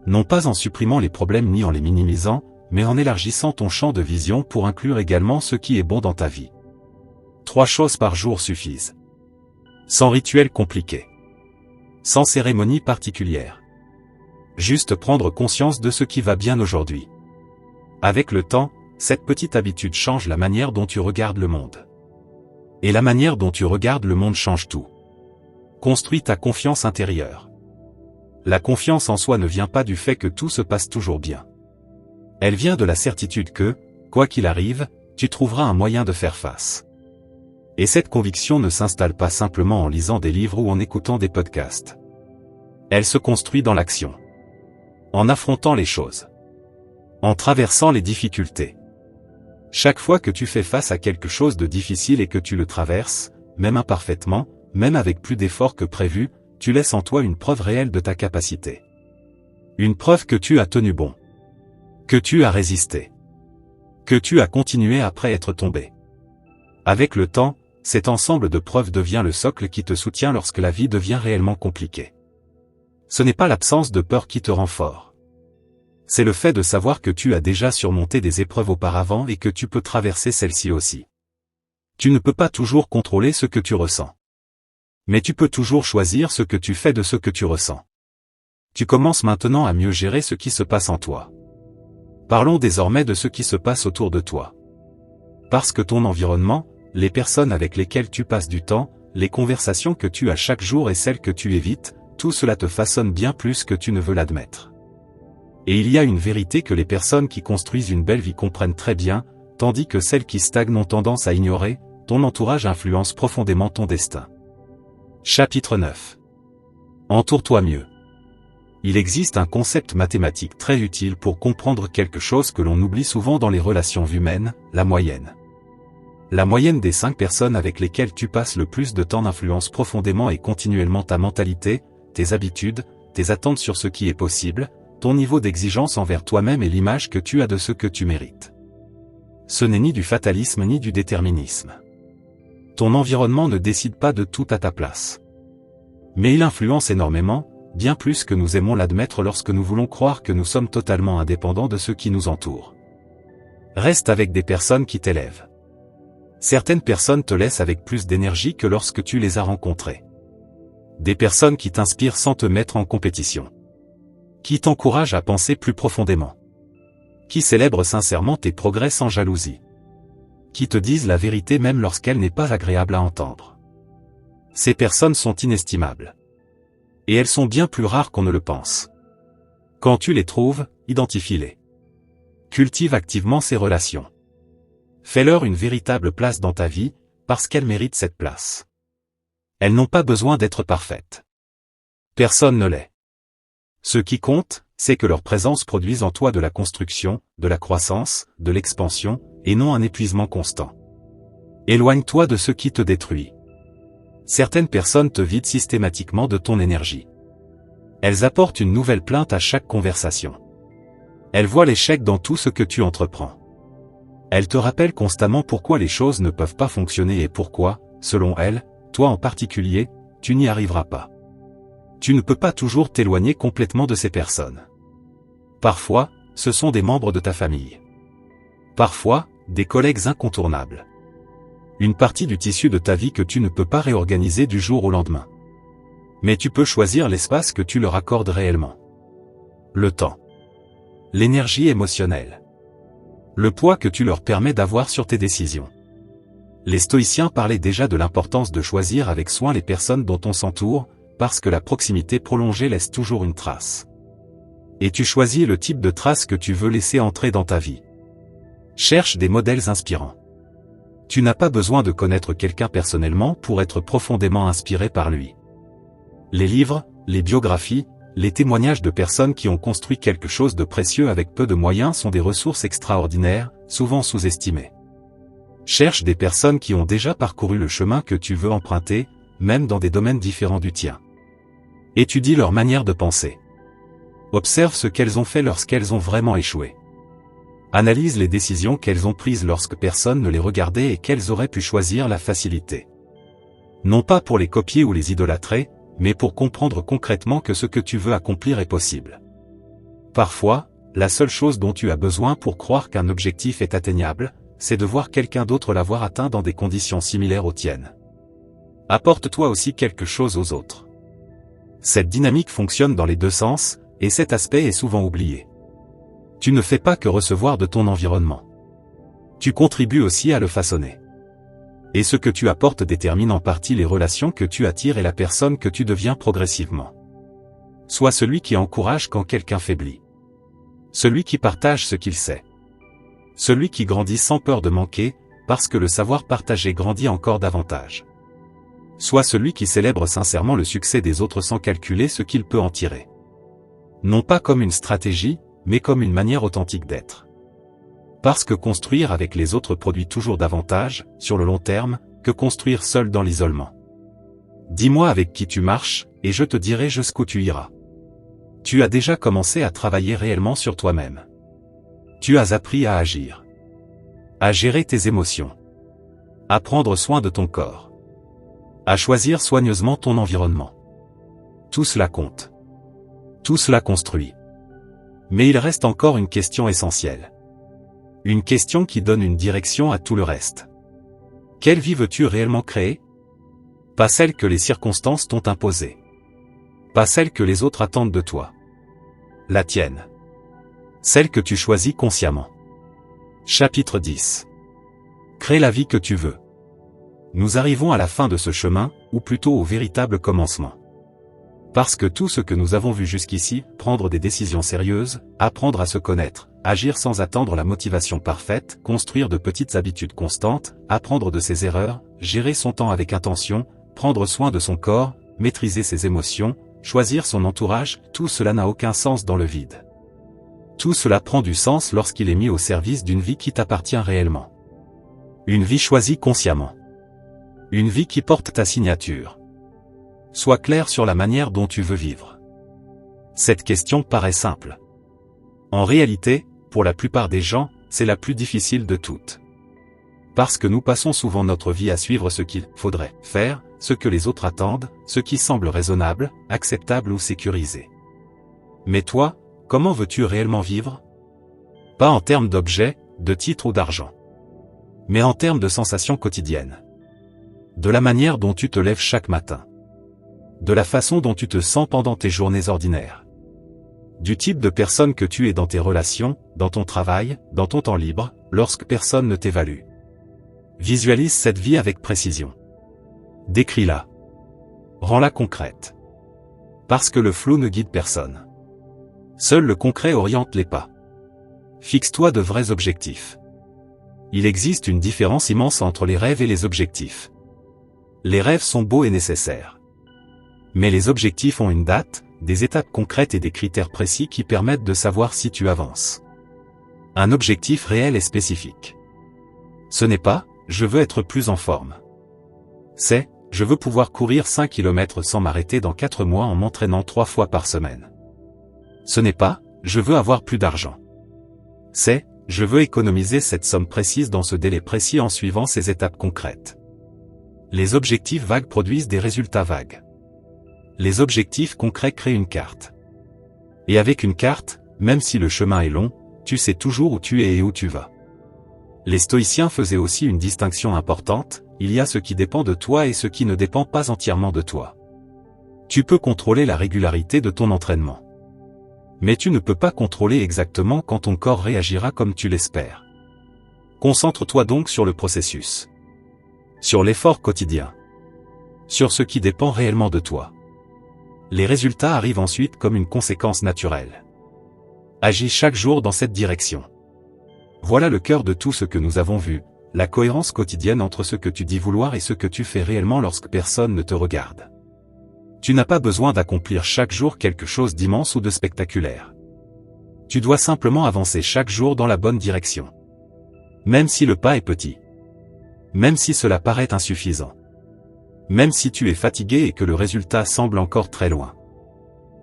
Non pas en supprimant les problèmes ni en les minimisant, mais en élargissant ton champ de vision pour inclure également ce qui est bon dans ta vie. 3 choses par jour suffisent. Sans rituel compliqué. Sans cérémonie particulière. Juste prendre conscience de ce qui va bien aujourd'hui. Avec le temps, cette petite habitude change la manière dont tu regardes le monde. Et la manière dont tu regardes le monde change tout. Construis ta confiance intérieure. La confiance en soi ne vient pas du fait que tout se passe toujours bien. Elle vient de la certitude que, quoi qu'il arrive, tu trouveras un moyen de faire face. Et cette conviction ne s'installe pas simplement en lisant des livres ou en écoutant des podcasts. Elle se construit dans l'action. En affrontant les choses. En traversant les difficultés. Chaque fois que tu fais face à quelque chose de difficile et que tu le traverses, même imparfaitement, même avec plus d'efforts que prévu, tu laisses en toi une preuve réelle de ta capacité. Une preuve que tu as tenu bon. Que tu as résisté. Que tu as continué après être tombé. Avec le temps, cet ensemble de preuves devient le socle qui te soutient lorsque la vie devient réellement compliquée. Ce n'est pas l'absence de peur qui te rend fort. C'est le fait de savoir que tu as déjà surmonté des épreuves auparavant et que tu peux traverser celles-ci aussi. Tu ne peux pas toujours contrôler ce que tu ressens. Mais tu peux toujours choisir ce que tu fais de ce que tu ressens. Tu commences maintenant à mieux gérer ce qui se passe en toi. Parlons désormais de ce qui se passe autour de toi. Parce que ton environnement, les personnes avec lesquelles tu passes du temps, les conversations que tu as chaque jour et celles que tu évites, tout cela te façonne bien plus que tu ne veux l'admettre. Et il y a une vérité que les personnes qui construisent une belle vie comprennent très bien, tandis que celles qui stagnent ont tendance à ignorer, ton entourage influence profondément ton destin. Chapitre 9. Entoure-toi mieux. Il existe un concept mathématique très utile pour comprendre quelque chose que l'on oublie souvent dans les relations humaines, la moyenne. La moyenne des 5 personnes avec lesquelles tu passes le plus de temps influence profondément et continuellement ta mentalité, tes habitudes, tes attentes sur ce qui est possible, ton niveau d'exigence envers toi-même et l'image que tu as de ce que tu mérites. Ce n'est ni du fatalisme ni du déterminisme. Ton environnement ne décide pas de tout à ta place. Mais il influence énormément, bien plus que nous aimons l'admettre lorsque nous voulons croire que nous sommes totalement indépendants de ceux qui nous entourent. Reste avec des personnes qui t'élèvent. Certaines personnes te laissent avec plus d'énergie que lorsque tu les as rencontrées. Des personnes qui t'inspirent sans te mettre en compétition. Qui t'encouragent à penser plus profondément. Qui célèbrent sincèrement tes progrès sans jalousie. Qui te disent la vérité même lorsqu'elle n'est pas agréable à entendre. Ces personnes sont inestimables. Et elles sont bien plus rares qu'on ne le pense. Quand tu les trouves, identifie-les. Cultive activement ces relations. Fais-leur une véritable place dans ta vie, parce qu'elles méritent cette place. Elles n'ont pas besoin d'être parfaites. Personne ne l'est. Ce qui compte, c'est que leur présence produise en toi de la construction, de la croissance, de l'expansion, et non un épuisement constant. Éloigne-toi de ce qui te détruit. Certaines personnes te vident systématiquement de ton énergie. Elles apportent une nouvelle plainte à chaque conversation. Elles voient l'échec dans tout ce que tu entreprends. Elles te rappellent constamment pourquoi les choses ne peuvent pas fonctionner et pourquoi, selon elles, toi en particulier, tu n'y arriveras pas. Tu ne peux pas toujours t'éloigner complètement de ces personnes. Parfois, ce sont des membres de ta famille. Parfois, des collègues incontournables. Une partie du tissu de ta vie que tu ne peux pas réorganiser du jour au lendemain. Mais tu peux choisir l'espace que tu leur accordes réellement. Le temps. L'énergie émotionnelle. Le poids que tu leur permets d'avoir sur tes décisions. Les stoïciens parlaient déjà de l'importance de choisir avec soin les personnes dont on s'entoure, parce que la proximité prolongée laisse toujours une trace. Et tu choisis le type de trace que tu veux laisser entrer dans ta vie. Cherche des modèles inspirants. Tu n'as pas besoin de connaître quelqu'un personnellement pour être profondément inspiré par lui. Les livres, les biographies, les témoignages de personnes qui ont construit quelque chose de précieux avec peu de moyens sont des ressources extraordinaires, souvent sous-estimées. Cherche des personnes qui ont déjà parcouru le chemin que tu veux emprunter, même dans des domaines différents du tien. Étudie leur manière de penser. Observe ce qu'elles ont fait lorsqu'elles ont vraiment échoué. Analyse les décisions qu'elles ont prises lorsque personne ne les regardait et qu'elles auraient pu choisir la facilité. Non pas pour les copier ou les idolâtrer, mais pour comprendre concrètement que ce que tu veux accomplir est possible. Parfois, la seule chose dont tu as besoin pour croire qu'un objectif est atteignable, c'est de voir quelqu'un d'autre l'avoir atteint dans des conditions similaires aux tiennes. Apporte-toi aussi quelque chose aux autres. Cette dynamique fonctionne dans les deux sens, et cet aspect est souvent oublié. Tu ne fais pas que recevoir de ton environnement. Tu contribues aussi à le façonner. Et ce que tu apportes détermine en partie les relations que tu attires et la personne que tu deviens progressivement. Sois celui qui encourage quand quelqu'un faiblit. Celui qui partage ce qu'il sait. Celui qui grandit sans peur de manquer, parce que le savoir partagé grandit encore davantage. Sois celui qui célèbre sincèrement le succès des autres sans calculer ce qu'il peut en tirer. Non pas comme une stratégie, mais comme une manière authentique d'être. Parce que construire avec les autres produit toujours davantage, sur le long terme, que construire seul dans l'isolement. Dis-moi avec qui tu marches, et je te dirai jusqu'où tu iras. Tu as déjà commencé à travailler réellement sur toi-même. Tu as appris à agir. À gérer tes émotions. À prendre soin de ton corps. À choisir soigneusement ton environnement. Tout cela compte. Tout cela construit. Mais il reste encore une question essentielle. Une question qui donne une direction à tout le reste. Quelle vie veux-tu réellement créer? Pas celle que les circonstances t'ont imposée. Pas celle que les autres attendent de toi. La tienne. Celle que tu choisis consciemment. Chapitre 10. Crée la vie que tu veux. Nous arrivons à la fin de ce chemin, ou plutôt au véritable commencement. Parce que tout ce que nous avons vu jusqu'ici, prendre des décisions sérieuses, apprendre à se connaître, agir sans attendre la motivation parfaite, construire de petites habitudes constantes, apprendre de ses erreurs, gérer son temps avec intention, prendre soin de son corps, maîtriser ses émotions, choisir son entourage, tout cela n'a aucun sens dans le vide. Tout cela prend du sens lorsqu'il est mis au service d'une vie qui t'appartient réellement. Une vie choisie consciemment. Une vie qui porte ta signature. Sois clair sur la manière dont tu veux vivre. Cette question paraît simple. En réalité, pour la plupart des gens, c'est la plus difficile de toutes. Parce que nous passons souvent notre vie à suivre ce qu'il faudrait faire, ce que les autres attendent, ce qui semble raisonnable, acceptable ou sécurisé. Mais toi, comment veux-tu réellement vivre? Pas en termes d'objets, de titres ou d'argent. Mais en termes de sensations quotidiennes. De la manière dont tu te lèves chaque matin. De la façon dont tu te sens pendant tes journées ordinaires. Du type de personne que tu es dans tes relations, dans ton travail, dans ton temps libre, lorsque personne ne t'évalue. Visualise cette vie avec précision. Décris-la. Rends-la concrète. Parce que le flou ne guide personne. Seul le concret oriente les pas. Fixe-toi de vrais objectifs. Il existe une différence immense entre les rêves et les objectifs. Les rêves sont beaux et nécessaires. Mais les objectifs ont une date, des étapes concrètes et des critères précis qui permettent de savoir si tu avances. Un objectif réel et spécifique. Ce n'est pas « je veux être plus en forme ». C'est « je veux pouvoir courir 5 km sans m'arrêter dans 4 mois en m'entraînant 3 fois par semaine ». Ce n'est pas « je veux avoir plus d'argent ». C'est « je veux économiser cette somme précise dans ce délai précis en suivant ces étapes concrètes ». Les objectifs vagues produisent des résultats vagues. Les objectifs concrets créent une carte. Et avec une carte, même si le chemin est long, tu sais toujours où tu es et où tu vas. Les stoïciens faisaient aussi une distinction importante, il y a ce qui dépend de toi et ce qui ne dépend pas entièrement de toi. Tu peux contrôler la régularité de ton entraînement. Mais tu ne peux pas contrôler exactement quand ton corps réagira comme tu l'espères. Concentre-toi donc sur le processus. Sur l'effort quotidien. Sur ce qui dépend réellement de toi. Les résultats arrivent ensuite comme une conséquence naturelle. Agis chaque jour dans cette direction. Voilà le cœur de tout ce que nous avons vu, la cohérence quotidienne entre ce que tu dis vouloir et ce que tu fais réellement lorsque personne ne te regarde. Tu n'as pas besoin d'accomplir chaque jour quelque chose d'immense ou de spectaculaire. Tu dois simplement avancer chaque jour dans la bonne direction. Même si le pas est petit. Même si cela paraît insuffisant. Même si tu es fatigué et que le résultat semble encore très loin.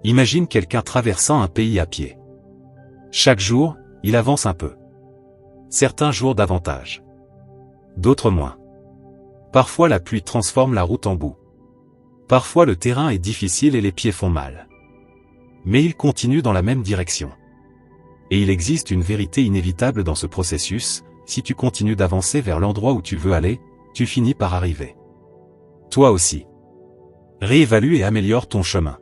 Imagine quelqu'un traversant un pays à pied. Chaque jour, il avance un peu. Certains jours davantage. D'autres moins. Parfois la pluie transforme la route en boue. Parfois le terrain est difficile et les pieds font mal. Mais il continue dans la même direction. Et il existe une vérité inévitable dans ce processus, si tu continues d'avancer vers l'endroit où tu veux aller, tu finis par arriver. Toi aussi. Réévalue et améliore ton chemin.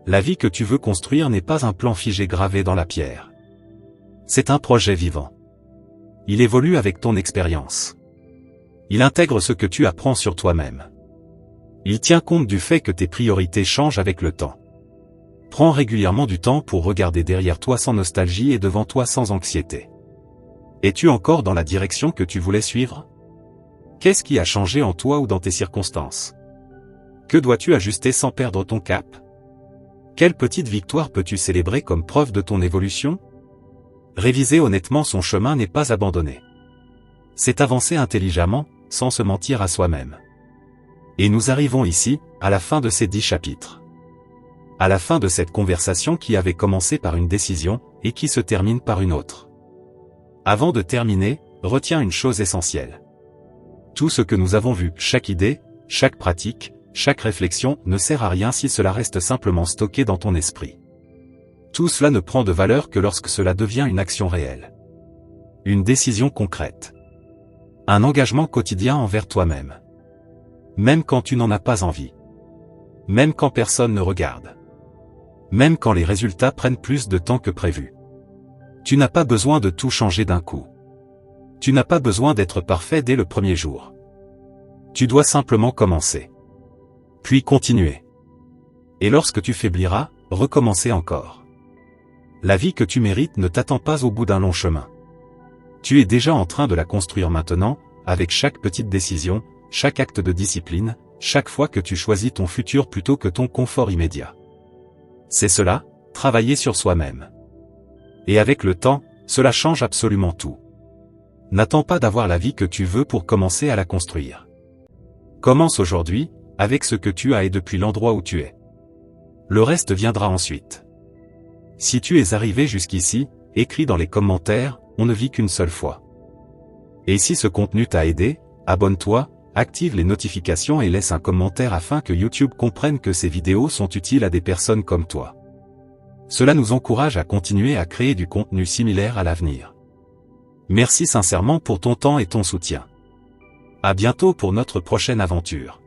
La vie que tu veux construire n'est pas un plan figé gravé dans la pierre. C'est un projet vivant. Il évolue avec ton expérience. Il intègre ce que tu apprends sur toi-même. Il tient compte du fait que tes priorités changent avec le temps. Prends régulièrement du temps pour regarder derrière toi sans nostalgie et devant toi sans anxiété. Es-tu encore dans la direction que tu voulais suivre? Qu'est-ce qui a changé en toi ou dans tes circonstances? Que dois-tu ajuster sans perdre ton cap? Quelle petite victoire peux-tu célébrer comme preuve de ton évolution? Réviser honnêtement son chemin n'est pas abandonner. C'est avancer intelligemment, sans se mentir à soi-même. Et nous arrivons ici, à la fin de ces 10 chapitres. À la fin de cette conversation qui avait commencé par une décision, et qui se termine par une autre. Avant de terminer, retiens une chose essentielle. Tout ce que nous avons vu, chaque idée, chaque pratique, chaque réflexion, ne sert à rien si cela reste simplement stocké dans ton esprit. Tout cela ne prend de valeur que lorsque cela devient une action réelle. Une décision concrète. Un engagement quotidien envers toi-même. Même quand tu n'en as pas envie. Même quand personne ne regarde. Même quand les résultats prennent plus de temps que prévu. Tu n'as pas besoin de tout changer d'un coup. Tu n'as pas besoin d'être parfait dès le premier jour. Tu dois simplement commencer. Puis continuer. Et lorsque tu faibliras, recommencer encore. La vie que tu mérites ne t'attend pas au bout d'un long chemin. Tu es déjà en train de la construire maintenant, avec chaque petite décision, chaque acte de discipline, chaque fois que tu choisis ton futur plutôt que ton confort immédiat. C'est cela, travailler sur soi-même. Et avec le temps, cela change absolument tout. N'attends pas d'avoir la vie que tu veux pour commencer à la construire. Commence aujourd'hui, avec ce que tu as et depuis l'endroit où tu es. Le reste viendra ensuite. Si tu es arrivé jusqu'ici, écris dans les commentaires, on ne vit qu'une seule fois. Et si ce contenu t'a aidé, abonne-toi, active les notifications et laisse un commentaire afin que YouTube comprenne que ces vidéos sont utiles à des personnes comme toi. Cela nous encourage à continuer à créer du contenu similaire à l'avenir. Merci sincèrement pour ton temps et ton soutien. À bientôt pour notre prochaine aventure.